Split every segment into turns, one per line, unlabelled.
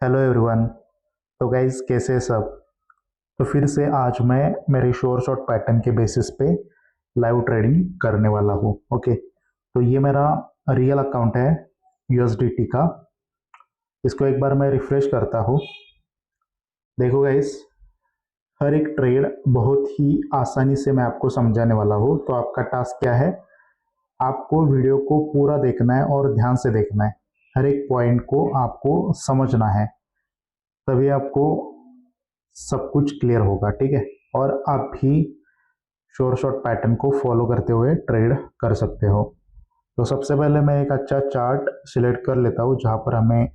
Hello everyone. तो guys कैसे हैं सब। तो फिर से आज मैं मेरे श्योर शॉट पैटर्न के बेसिस पे लाइव ट्रेडिंग करने वाला हूँ। ओके, तो ये मेरा रियल अकाउंट है यूएसडीटी का। इसको एक बार मैं रिफ्रेश करता हूँ। देखो गाइज, हर एक ट्रेड बहुत ही आसानी से मैं आपको समझाने वाला हूँ। तो आपका टास्क क्या है, आपको वीडियो को पूरा देखना है और ध्यान से देखना है। हर एक पॉइंट को आपको समझना है, तभी आपको सब कुछ क्लियर होगा। ठीक है, और आप भी श्योर शॉट पैटर्न को फॉलो करते हुए ट्रेड कर सकते हो। तो सबसे पहले मैं एक अच्छा चार्ट सिलेक्ट कर लेता हूँ जहाँ पर हमें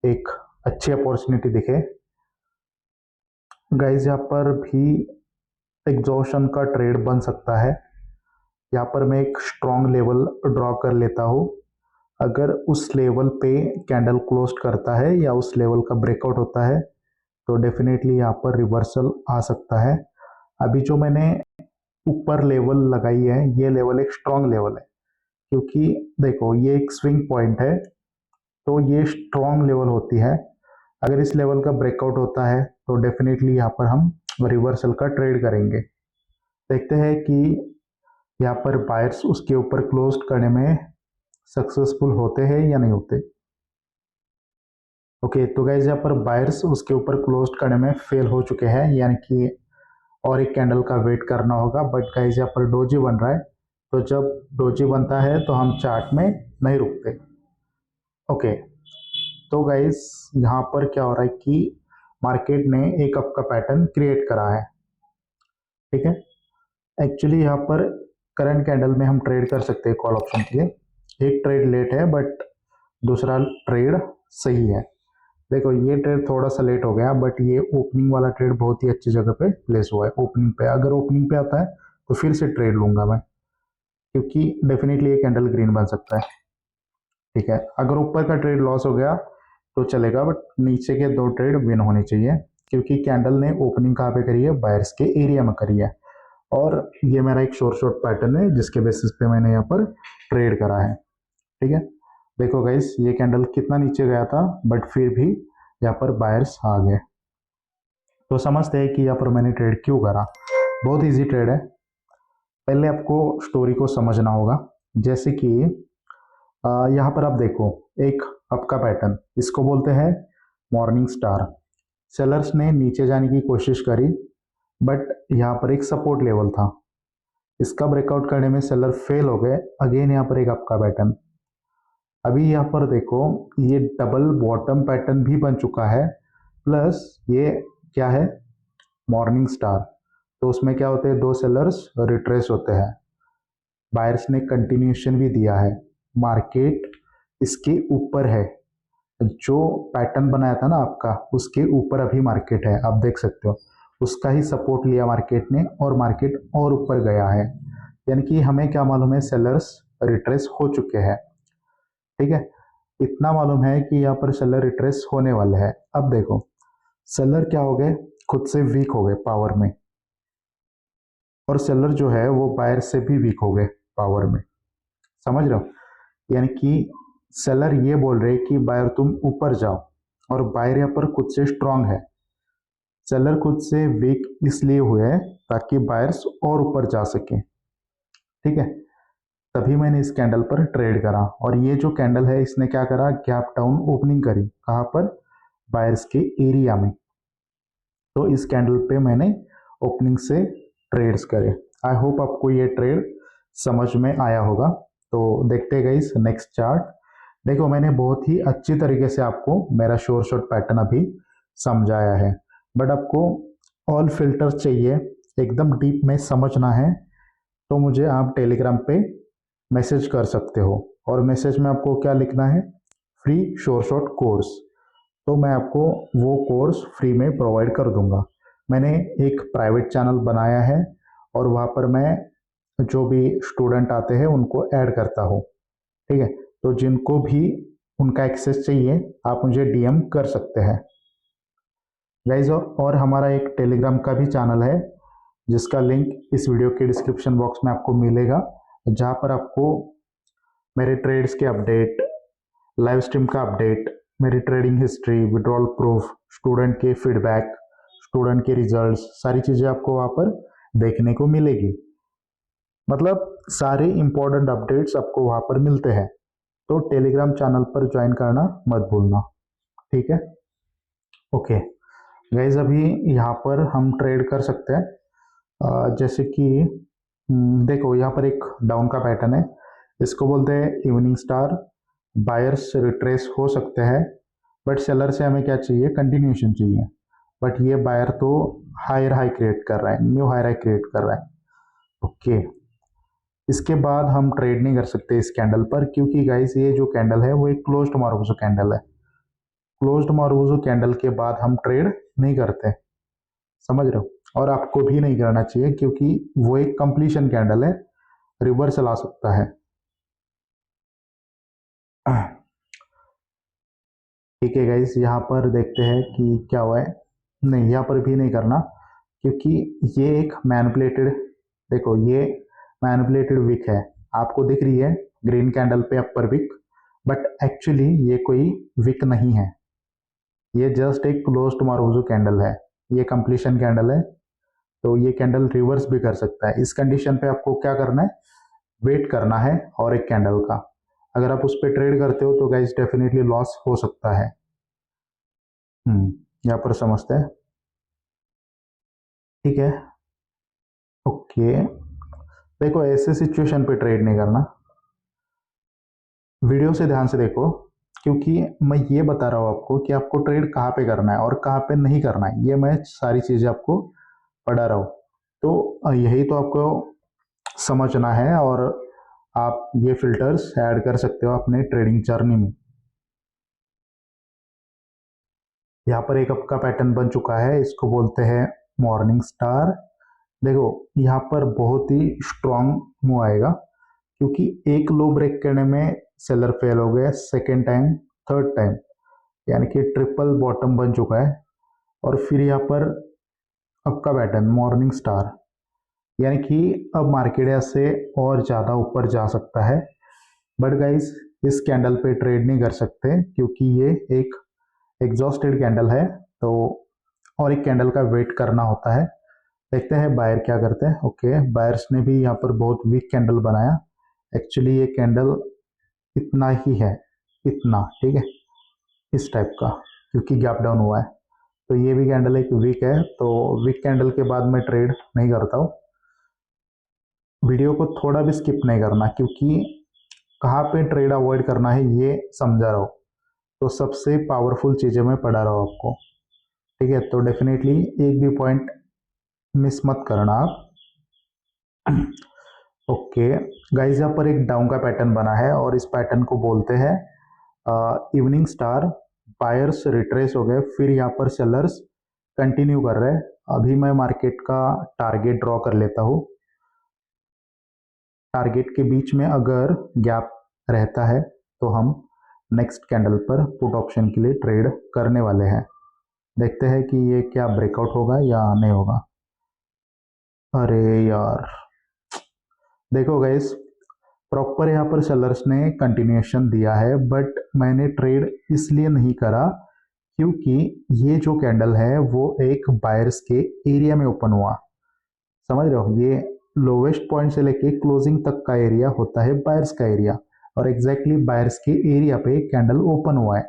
एक अच्छी अपॉर्चुनिटी दिखे। गाइज, यहाँ पर भी एग्जॉशन का ट्रेड बन सकता है। यहाँ पर मैं एक स्ट्रॉन्ग लेवल ड्रॉ कर लेता हूँ। अगर उस लेवल पे कैंडल क्लोज करता है या उस लेवल का ब्रेकआउट होता है तो डेफिनेटली यहाँ पर रिवर्सल आ सकता है। अभी जो मैंने ऊपर लेवल लगाई है, ये लेवल एक स्ट्रॉन्ग लेवल है, क्योंकि देखो ये एक स्विंग पॉइंट है, तो ये स्ट्रॉन्ग लेवल होती है। अगर इस लेवल का ब्रेकआउट होता है तो डेफिनेटली यहाँ पर हम रिवर्सल का ट्रेड करेंगे। देखते हैं कि यहाँ पर बायर्स उसके ऊपर क्लोज करने में सक्सेसफुल होते हैं या नहीं होते। ओके, तो गाइज यहाँ पर बायर्स उसके ऊपर क्लोज करने में फेल हो चुके हैं, यानी कि और एक कैंडल का वेट करना होगा। बट गाइज यहाँ पर डोजी बन रहा है, तो जब डोजी बनता है तो हम चार्ट में नहीं रुकते। ओके, तो गाइज यहाँ पर क्या हो रहा है कि मार्केट ने एक अप का पैटर्न क्रिएट करा है। ठीक है, एक्चुअली यहाँ पर करंट कैंडल में हम ट्रेड कर सकते हैं कॉल ऑप्शन के लिए। एक ट्रेड लेट है बट दूसरा ट्रेड सही है। देखो ये ट्रेड थोड़ा सा लेट हो गया, बट ये ओपनिंग वाला ट्रेड बहुत ही अच्छी जगह पे प्लेस हुआ है। ओपनिंग पे, अगर ओपनिंग पे आता है तो फिर से ट्रेड लूंगा मैं, क्योंकि डेफिनेटली ये कैंडल ग्रीन बन सकता है। ठीक है, अगर ऊपर का ट्रेड लॉस हो गया तो चलेगा, बट नीचे के दो ट्रेड विन होने चाहिए, क्योंकि कैंडल ने ओपनिंग कहाँ पे करी है, बायर्स के एरिया में करी है। और ये मेरा एक शॉर्ट शॉर्ट पैटर्न है जिसके बेसिस पे मैंने यहाँ पर ट्रेड करा है। ठीक है, देखो गाइस, ये कैंडल कितना नीचे गया था, बट फिर भी यहाँ पर बायर्स आ गए। तो समझते हैं कि यहाँ पर मैंने ट्रेड क्यों करा। बहुत इजी ट्रेड है। पहले आपको स्टोरी को समझना होगा। जैसे कि यहाँ पर आप देखो, एक अप का पैटर्न, इसको बोलते हैं मॉर्निंग स्टार। सेलर्स ने नीचे जाने की कोशिश करी, बट यहाँ पर एक सपोर्ट लेवल था, इसका ब्रेकआउट करने में सेलर फेल हो गए। अगेन यहाँ पर एक अप का पैटर्न। अभी यहाँ पर देखो, ये डबल बॉटम पैटर्न भी बन चुका है, प्लस ये क्या है, मॉर्निंग स्टार। तो उसमें क्या होते हैं, दो सेलर्स रिट्रेस होते हैं। बायर्स ने कंटिन्यूशन भी दिया है, मार्केट इसके ऊपर है। जो पैटर्न बनाया था ना आपका, उसके ऊपर अभी मार्केट है, आप देख सकते हो। उसका ही सपोर्ट लिया मार्केट ने और मार्केट और ऊपर गया है। यानी कि हमें क्या मालूम है, सेलर्स रिट्रेस हो चुके हैं। ठीक है, इतना मालूम है कि यहाँ पर सेलर रिट्रेस होने वाले हैं। अब देखो, सेलर क्या हो गए, खुद से वीक हो गए पावर में, और सेलर जो है वो बायर से भी वीक हो गए पावर में। समझ रहे हो, यानी कि सेलर ये बोल रहे कि बायर तुम ऊपर जाओ, और बायर यहाँ पर खुद से स्ट्रांग है। सेलर खुद से वीक इसलिए हुए हैं ताकि बायर्स और ऊपर जा सके। ठीक है, तभी मैंने इस कैंडल पर ट्रेड करा। और ये जो कैंडल है, इसने क्या करा, गैप डाउन ओपनिंग करी। कहाँ पर, बायर्स के एरिया में। तो इस कैंडल पे मैंने ओपनिंग से ट्रेड्स करे। आई होप आपको ये ट्रेड समझ में आया होगा। तो देखते गए इस नेक्स्ट चार्ट। देखो, मैंने बहुत ही अच्छी तरीके से आपको मेरा शॉर्ट शॉर्ट पैटर्न अभी समझाया है, बट आपको ऑल फिल्टर चाहिए, एकदम डीप में समझना है, तो मुझे आप टेलीग्राम पे मैसेज कर सकते हो। और मैसेज में आपको क्या लिखना है, फ्री शॉर्ट शॉर्ट कोर्स। तो मैं आपको वो कोर्स फ्री में प्रोवाइड कर दूंगा। मैंने एक प्राइवेट चैनल बनाया है, और वहाँ पर मैं जो भी स्टूडेंट आते हैं उनको ऐड करता हूँ। ठीक है, तो जिनको भी उनका एक्सेस चाहिए, आप मुझे डीएम कर सकते हैं गाइज। और हमारा एक टेलीग्राम का भी चैनल है, जिसका लिंक इस वीडियो के डिस्क्रिप्शन बॉक्स में आपको मिलेगा, जहाँ पर आपको मेरे ट्रेड्स के अपडेट, लाइव स्ट्रीम का अपडेट, मेरी trading history, withdrawal proof, student के फीडबैक, स्टूडेंट के रिजल्ट्स, सारी चीज़ें आपको वहाँ पर देखने को मिलेगी। मतलब सारे इंपॉर्टेंट अपडेट्स आपको वहाँ पर मिलते हैं। तो टेलीग्राम चैनल पर ज्वाइन करना मत भूलना, ठीक है। ओके गाइज, अभी यहाँ पर हम ट्रेड कर सकते हैं। जैसे कि देखो यहाँ पर एक डाउन का पैटर्न है, इसको बोलते हैं इवनिंग स्टार। बायर्स रिट्रेस हो सकते हैं, बट सेलर से हमें क्या चाहिए, कंटिन्यूशन चाहिए। बट ये बायर तो हायर हाई क्रिएट कर रहा है, न्यू हायर हाई क्रिएट कर रहा है। ओके, इसके बाद हम ट्रेड नहीं कर सकते इस कैंडल पर, क्योंकि गाइस ये जो कैंडल है वो एक क्लोज्ड मारुबुजो कैंडल है। क्लोज्ड मारुबुजो कैंडल के बाद हम ट्रेड नहीं करते, समझ रहे हो। और आपको भी नहीं करना चाहिए, क्योंकि वो एक कंप्लीशन कैंडल है, रिवर्सल आ सकता है। ठीक है गाइस, यहाँ पर देखते हैं कि क्या हुआ है। नहीं, यहाँ पर भी नहीं करना, क्योंकि ये एक मैनिपुलेटेड, देखो ये मैनिपुलेटेड विक है, आपको दिख रही है ग्रीन कैंडल पे अपर विक, बट एक्चुअली ये कोई विक नहीं है, ये जस्ट एक क्लोज्ड मारुबुजो कैंडल है, ये कंप्लीशन कैंडल है। तो ये कैंडल रिवर्स भी कर सकता है। इस कंडीशन पे आपको क्या करना है, वेट करना है और एक कैंडल का। अगर आप उस पर ट्रेड करते हो तो गाइस डेफिनेटली लॉस हो सकता है। यहाँ पर समझते हैं, ठीक है। ओके, देखो ऐसे सिचुएशन पे ट्रेड नहीं करना, वीडियो से ध्यान से देखो, क्योंकि मैं ये बता रहा हूँ आपको कि आपको ट्रेड कहाँ पे करना है और कहाँ पे नहीं करना है, ये मैं सारी चीज़ें आपको पढ़ा रहा हूँ। तो यही तो आपको समझना है, और आप ये फिल्टर्स ऐड कर सकते हो अपने ट्रेडिंग जर्नी में। यहाँ पर एक आपका पैटर्न बन चुका है, इसको बोलते हैं मॉर्निंग स्टार। देखो यहाँ पर बहुत ही स्ट्रॉन्ग मूव आएगा, क्योंकि एक लो ब्रेक करने में सेलर फेल हो गया, सेकेंड टाइम, थर्ड टाइम, यानी कि ट्रिपल बॉटम बन चुका है। और फिर यहाँ पर आपका पैटर्न मॉर्निंग स्टार, यानी कि अब मार्केट ऐसे और ज़्यादा ऊपर जा सकता है। बट गाइस, इस कैंडल पे ट्रेड नहीं कर सकते, क्योंकि ये एक एग्जॉस्टेड कैंडल है, तो और एक कैंडल का वेट करना होता है। देखते हैं बायर क्या करते हैं। ओके, बायर्स ने भी यहाँ पर बहुत वीक कैंडल बनाया। एक्चुअली ये कैंडल इतना ही है, इतना, ठीक है, इस टाइप का, क्योंकि गैप डाउन हुआ है। तो ये भी कैंडल एक वीक है, तो वीक कैंडल के बाद मैं ट्रेड नहीं करता हूँ। वीडियो को थोड़ा भी स्किप नहीं करना, क्योंकि कहाँ पे ट्रेड अवॉइड करना है ये समझा रहा हूँ। तो सबसे पावरफुल चीज़ें मैं पढ़ा रहा हूँ आपको, ठीक है। तो डेफिनेटली एक भी पॉइंट मिस मत करना आप। ओके गाइज, यहाँ पर एक डाउन का पैटर्न बना है, और इस पैटर्न को बोलते हैं इवनिंग स्टार। बायर्स रिट्रेस हो गए, फिर यहाँ पर सेलर्स कंटिन्यू कर रहे हैं। अभी मैं मार्केट का टारगेट ड्रॉ कर लेता हूँ। टारगेट के बीच में अगर गैप रहता है तो हम नेक्स्ट कैंडल पर पुट ऑप्शन के लिए ट्रेड करने वाले हैं। देखते हैं कि ये क्या ब्रेकआउट होगा या नहीं होगा। अरे यार, देखो गाइस, प्रॉपर यहाँ पर सेलर्स ने कंटिन्यूएशन दिया है, बट मैंने ट्रेड इसलिए नहीं करा क्योंकि ये जो कैंडल है वो एक बायर्स के एरिया में ओपन हुआ, समझ रहे हो। ये लोवेस्ट पॉइंट से लेके क्लोजिंग तक का एरिया होता है बायर्स का एरिया, और एग्जैक्टली बायर्स के एरिया पे कैंडल ओपन हुआ है।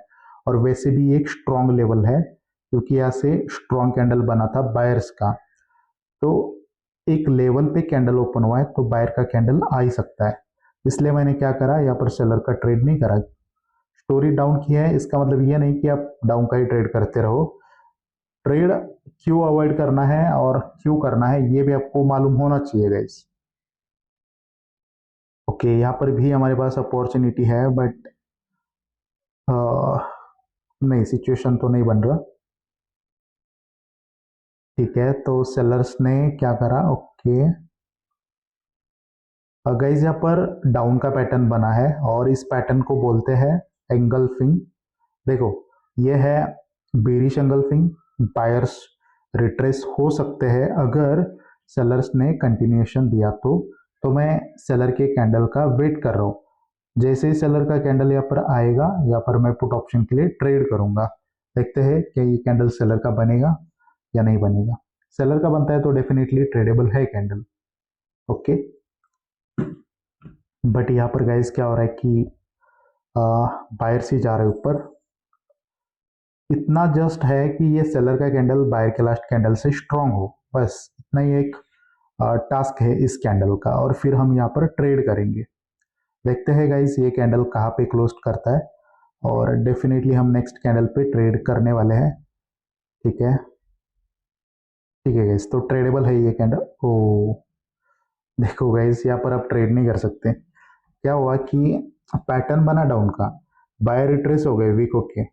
और वैसे भी एक स्ट्रॉन्ग लेवल है, क्योंकि यहाँ से स्ट्रॉन्ग कैंडल बना था बायर्स का। तो एक लेवल पे कैंडल ओपन हुआ है, तो बायर का कैंडल आ ही सकता है। इसलिए मैंने क्या करा, यहाँ पर सेलर का ट्रेड नहीं करा। स्टोरी डाउन की है, इसका मतलब ये नहीं कि आप डाउन का ही ट्रेड करते रहो। ट्रेड क्यों अवॉइड करना है और क्यों करना है ये भी आपको मालूम होना चाहिए गाइस। ओके, यहाँ पर भी हमारे पास अपॉर्चुनिटी है, बट नहीं, सिचुएशन तो नहीं बन रहा। ठीक है, तो सेलर्स ने क्या करा। ओके गाइस, यहाँ पर डाउन का पैटर्न बना है, और इस पैटर्न को बोलते हैं एंगल्फिंग। देखो ये है बेरिश एंगल्फिंग। बायर्स रिट्रेस हो सकते हैं अगर सेलर्स ने कंटिन्यूएशन दिया तो मैं सेलर के कैंडल का वेट कर रहा हूँ। जैसे ही सेलर का कैंडल यहाँ पर आएगा, यहाँ पर मैं पुट ऑप्शन के लिए ट्रेड करूंगा। देखते हैं कि ये कैंडल सेलर का बनेगा या नहीं बनेगा। सेलर का बनता है तो डेफिनेटली ट्रेडेबल है कैंडल। ओके, बट यहाँ पर गाइस क्या हो रहा है कि बायर्स ही जा रहे ऊपर। इतना जस्ट है कि ये सेलर का कैंडल बायर के लास्ट कैंडल से स्ट्रांग हो, बस इतना ही एक टास्क है इस कैंडल का, और फिर हम यहाँ पर ट्रेड करेंगे। देखते हैं गाइस ये कैंडल कहाँ पे क्लोज करता है, और डेफिनेटली हम नेक्स्ट कैंडल पे ट्रेड करने वाले हैं। ठीक है, ठीक है गाइस, तो ट्रेडेबल है ये कैंडल। ओ देखो गाइस, यहाँ पर आप ट्रेड नहीं कर सकते। क्या हुआ कि पैटर्न बना डाउन का, बायर रिट्रेस हो गए वीक होके,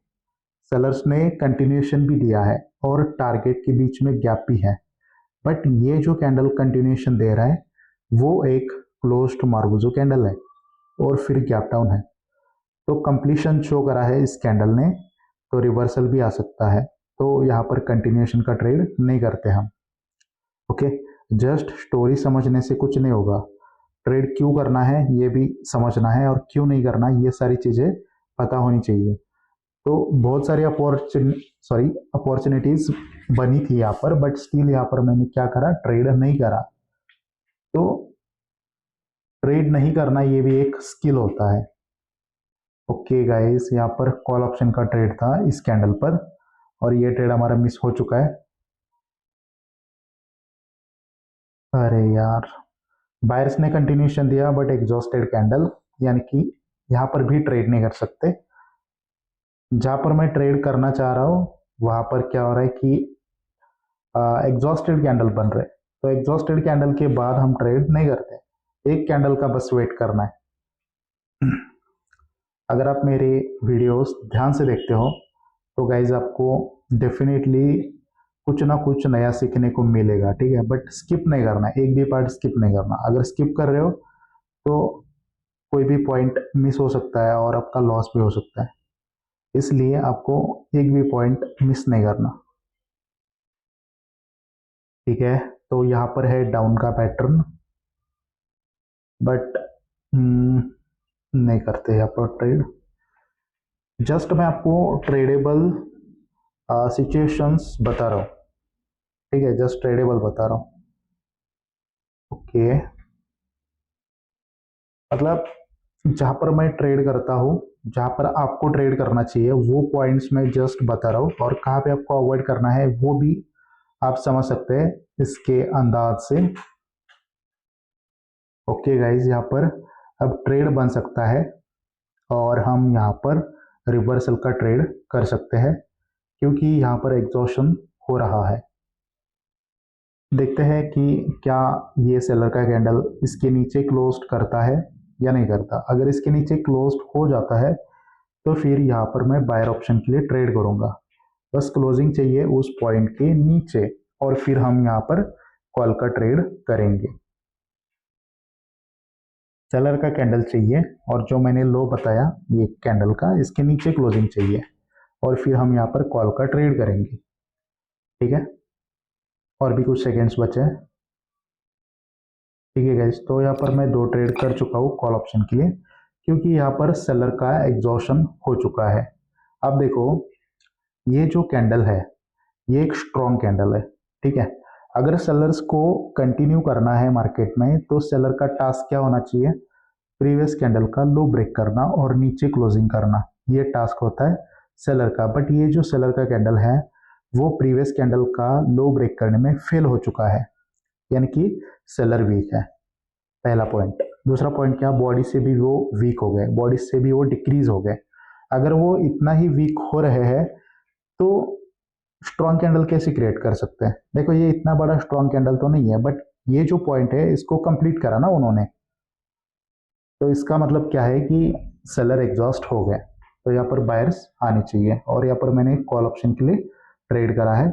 सेलर्स ने कंटिन्यूएशन भी दिया है और टारगेट के बीच में गैप भी है, बट ये जो कैंडल कंटिन्यूएशन दे रहा है वो एक क्लोज्ड मार्गुजो कैंडल है और फिर गैप डाउन है, तो कंप्लीशन शो करा है इस कैंडल ने, तो रिवर्सल भी आ सकता है। तो यहाँ पर कंटिन्यूएशन का ट्रेड नहीं करते हम। ओके, जस्ट स्टोरी समझने से कुछ नहीं होगा, ट्रेड क्यों करना है ये भी समझना है, और क्यों नहीं करना ये सारी चीज़ें पता होनी चाहिए। तो बहुत सारी अपॉर्चुनिटीज बनी थी यहाँ पर, बट स्टिल यहाँ पर मैंने क्या करा, ट्रेड नहीं करा। तो ट्रेड नहीं करना ये भी एक स्किल होता है। ओके गाइस, यहाँ पर कॉल ऑप्शन का ट्रेड था इस कैंडल पर, और ये ट्रेड हमारा मिस हो चुका है। अरे यार, बायर्स ने कंटिन्यूशन दिया बट एग्जॉस्टेड कैंडल, यानी कि यहाँ पर भी ट्रेड नहीं कर सकते। जहाँ पर मैं ट्रेड करना चाह रहा हूँ वहाँ पर क्या हो रहा है कि एग्जॉस्टेड कैंडल बन रहे, तो एग्जॉस्टेड कैंडल के बाद हम ट्रेड नहीं करते, एक कैंडल का बस वेट करना है। अगर आप मेरे वीडियोस ध्यान से देखते हो तो गाइज आपको डेफिनेटली कुछ ना कुछ नया सीखने को मिलेगा, ठीक है, बट स्किप नहीं करना, एक भी पार्ट स्किप नहीं करना। अगर स्किप कर रहे हो तो कोई भी पॉइंट मिस हो सकता है और आपका लॉस भी हो सकता है, इसलिए आपको एक भी पॉइंट मिस नहीं करना। ठीक है, तो यहाँ पर है डाउन का पैटर्न, बट नहीं करते यहाँ पर ट्रेड। जस्ट मैं आपको ट्रेडेबल सिचुएशंस बता रहा हूँ, ठीक है, जस्ट ट्रेडेबल बता रहा हूँ। ओके, मतलब जहाँ पर मैं ट्रेड करता हूँ, जहाँ पर आपको ट्रेड करना चाहिए वो पॉइंट्स मैं जस्ट बता रहा हूँ, और कहाँ पे आपको अवॉइड करना है वो भी आप समझ सकते हैं इसके अंदाज से। ओके गाइज, यहाँ पर अब ट्रेड बन सकता है और हम यहाँ पर रिवर्सल का ट्रेड कर सकते हैं, क्योंकि यहाँ पर एग्जॉशन हो रहा है। देखते हैं कि क्या ये सेलर का कैंडल इसके नीचे क्लोज्ड करता है या नहीं करता। अगर इसके नीचे क्लोज्ड हो जाता है तो फिर यहाँ पर मैं बायर ऑप्शन के लिए ट्रेड करूंगा। बस क्लोजिंग चाहिए उस पॉइंट के नीचे, और फिर हम यहाँ पर कॉल का ट्रेड करेंगे। सेलर का कैंडल चाहिए, और जो मैंने लो बताया ये कैंडल का, इसके नीचे क्लोजिंग चाहिए, और फिर हम यहाँ पर कॉल का ट्रेड करेंगे। ठीक है, और भी कुछ सेकेंड्स बचे हैं। ठीक है गाइस, तो यहाँ पर मैं दो ट्रेड कर चुका हूँ कॉल ऑप्शन के लिए, क्योंकि यहाँ पर सेलर का एग्जॉशन हो चुका है। अब देखो, ये जो कैंडल है ये एक स्ट्रॉन्ग कैंडल है, ठीक है। अगर सेलर्स को कंटिन्यू करना है मार्केट में तो सेलर का टास्क क्या होना चाहिए, प्रीवियस कैंडल का लो ब्रेक करना और नीचे क्लोजिंग करना, ये टास्क होता है सेलर का। बट ये जो सेलर का कैंडल है वो प्रीवियस कैंडल का लो ब्रेक करने में फेल हो चुका है, यानी कि सेलर वीक है, पहला पॉइंट। दूसरा पॉइंट क्या, बॉडी से भी वो वीक हो गए, बॉडी से भी वो डिक्रीज हो गए। अगर वो इतना ही वीक हो रहे हैं तो स्ट्रॉन्ग कैंडल कैसे क्रिएट कर सकते हैं। देखो ये इतना बड़ा स्ट्रॉन्ग कैंडल तो नहीं है, बट ये जो पॉइंट है इसको कंप्लीट करा ना उन्होंने, तो इसका मतलब क्या है कि सेलर एग्जॉस्ट हो गए, तो यहाँ पर बायर्स आने चाहिए, और यहाँ पर मैंने कॉल ऑप्शन के लिए ट्रेड करा है।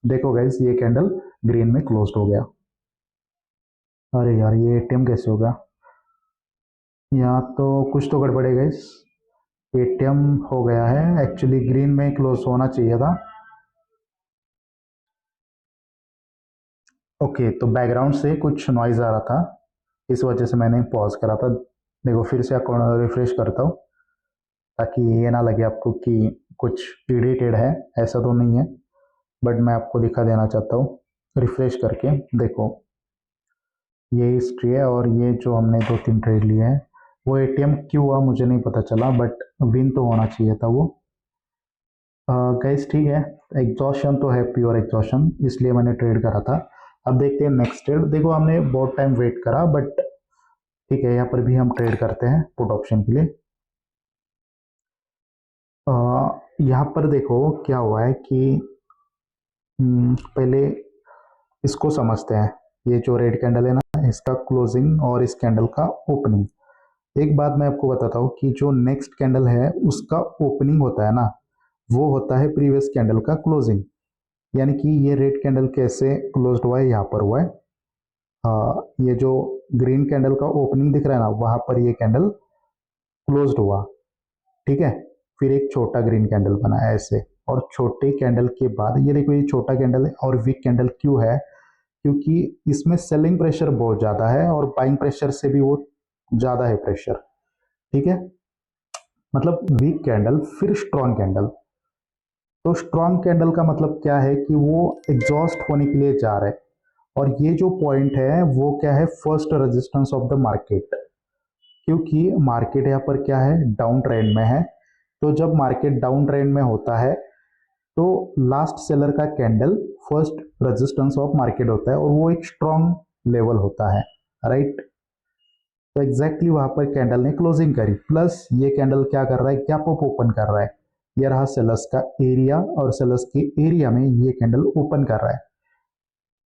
देखो गाइस, ये कैंडल ग्रीन में क्लोज हो गया। अरे यार, ये एटीएम कैसे होगा, यहाँ तो कुछ तो गड़बड़ है गाइस। एटीएम हो गया है, एक्चुअली ग्रीन में क्लोज होना चाहिए था। ओके, तो बैकग्राउंड से कुछ नॉइज आ रहा था, इस वजह से मैंने पॉज करा था। देखो फिर से अकाउंट रिफ्रेश करता हूँ ताकि ये ना लगे आपको कि कुछ इरिटेड है, ऐसा तो नहीं है, बट मैं आपको दिखा देना चाहता हूँ रिफ्रेश करके। देखो ये हिस्ट्री है और ये जो हमने 2-3 ट्रेड लिए हैं वो एटीएम क्यों हुआ मुझे नहीं पता चला, बट विन तो होना चाहिए था वो। गाइस ठीक है, एग्जॉशन तो है, प्योर एग्जॉशन, इसलिए मैंने ट्रेड करा था। अब देखते हैं नेक्स्ट ट्रेड। देखो हमने बहुत टाइम वेट करा, बट ठीक है, यहाँ पर भी हम ट्रेड करते हैं पुट ऑप्शन के लिए। यहाँ पर देखो क्या हुआ है कि पहले इसको समझते हैं। ये जो रेड कैंडल है ना, इसका क्लोजिंग और इस कैंडल का ओपनिंग। एक बात मैं आपको बताता हूँ कि जो नेक्स्ट कैंडल है उसका ओपनिंग होता है ना, वो होता है प्रीवियस कैंडल का क्लोजिंग। यानी कि ये रेड कैंडल कैसे क्लोज्ड हुआ है, यहाँ पर हुआ है। ये जो ग्रीन कैंडल का ओपनिंग दिख रहा है ना, वहां पर ये कैंडल क्लोज्ड हुआ, ठीक है। फिर एक छोटा ग्रीन कैंडल बना है ऐसे, और छोटे कैंडल के बाद ये देखो, ये छोटा कैंडल है। और वीक कैंडल क्यों है? क्योंकि इसमें सेलिंग प्रेशर बहुत ज़्यादा है और बाइंग प्रेशर से भी वो ज़्यादा है प्रेशर, ठीक है। मतलब वीक कैंडल फिर स्ट्रॉन्ग कैंडल। तो स्ट्रॉन्ग कैंडल का मतलब क्या है कि वो एग्जॉस्ट होने के लिए जा रहा है। और ये जो पॉइंट है वो क्या है, first resistance of the market. क्योंकि मार्केट यहाँ पर क्या है, डाउन ट्रेंड में है। तो जब मार्केट डाउन ट्रेंड में होता है तो लास्ट सेलर का candle first resistance of market होता है और वो एक स्ट्रॉन्ग लेवल होता है, राइट। तो एग्जैक्टली वहां पर कैंडल ने क्लोजिंग करी, प्लस ये कैंडल क्या कर रहा है, गैप अप ओपन कर रहा है। ये रहा सेलर्स का एरिया और सेलर्स के एरिया में ये कैंडल ओपन कर रहा है।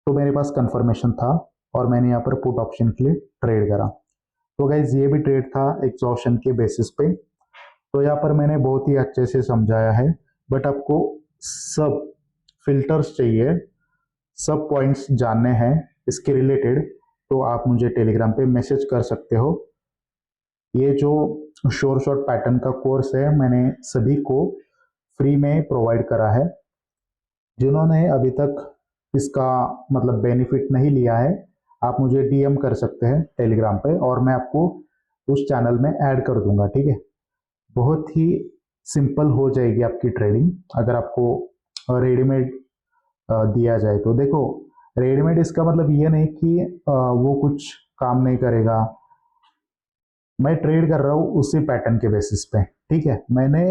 तो मेरे पास कंफर्मेशन था और मैंने यहाँ पर पुट ऑप्शन के लिए ट्रेड करा। तो गाइज ये भी ट्रेड था एग्जॉशन के बेसिस पे। तो यहाँ पर मैंने बहुत ही अच्छे से समझाया है, बट आपको सब फिल्टर्स चाहिए, सब पॉइंट्स जानने हैं इसके रिलेटेड, तो आप मुझे टेलीग्राम पे मैसेज कर सकते हो। ये जो शोर शॉट पैटर्न का कोर्स है मैंने सभी को फ्री में प्रोवाइड करा है। जिन्होंने अभी तक इसका मतलब बेनिफिट नहीं लिया है, आप मुझे डीएम कर सकते हैं टेलीग्राम पे और मैं आपको उस चैनल में ऐड कर दूंगा, ठीक है। बहुत ही सिंपल हो जाएगी आपकी ट्रेडिंग अगर आपको रेडीमेड दिया जाए तो। देखो रेडीमेड इसका मतलब ये नहीं कि वो कुछ काम नहीं करेगा। मैं ट्रेड कर रहा हूँ उसी पैटर्न के बेसिस पे, ठीक है। मैंने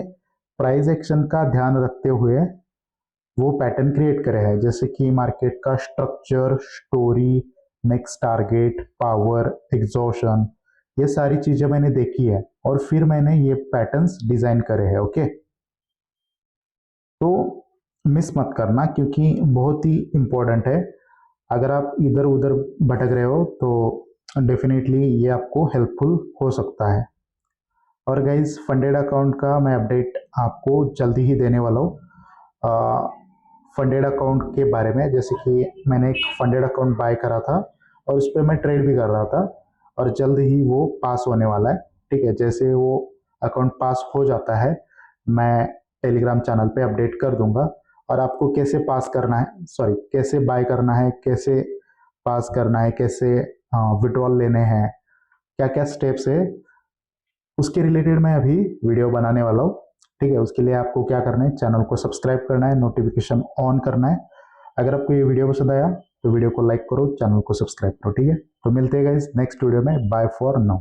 प्राइस एक्शन का ध्यान रखते हुए वो पैटर्न क्रिएट करे हैं, जैसे कि मार्केट का structure, story, next target, power, exhaustion, ये सारी चीजें मैंने देखी है और फिर मैंने ये पैटर्न्स डिजाइन करे हैं, ओके। तो मिस मत करना क्योंकि बहुत ही इंपॉर्टेंट है। अगर आप इधर उधर भटक रहे हो तो डेफिनेटली ये आपको हेल्पफुल हो सकता है। और गाइज फंडेड अकाउंट का मैं अपडेट आपको जल्दी ही देने वाला हूँ। फंडेड अकाउंट के बारे में, जैसे कि मैंने एक फंडेड अकाउंट बाय करा था और उस पर मैं ट्रेड भी कर रहा था और जल्द ही वो पास होने वाला है, ठीक है। जैसे वो अकाउंट पास हो जाता है मैं टेलीग्राम चैनल पे अपडेट कर दूंगा। और आपको कैसे पास करना है, सॉरी कैसे बाय करना है, कैसे पास करना है, कैसे विड्रॉल लेने हैं, क्या क्या स्टेप्स है, उसके रिलेटेड मैं अभी वीडियो बनाने वाला हूँ, ठीक है। उसके लिए आपको क्या करना है, चैनल को सब्सक्राइब करना है, नोटिफिकेशन ऑन करना है। अगर आपको ये वीडियो पसंद आया तो वीडियो को लाइक करो, चैनल को सब्सक्राइब करो, ठीक है। तो मिलते हैं गाइस नेक्स्ट वीडियो में, बाय फॉर नाउ।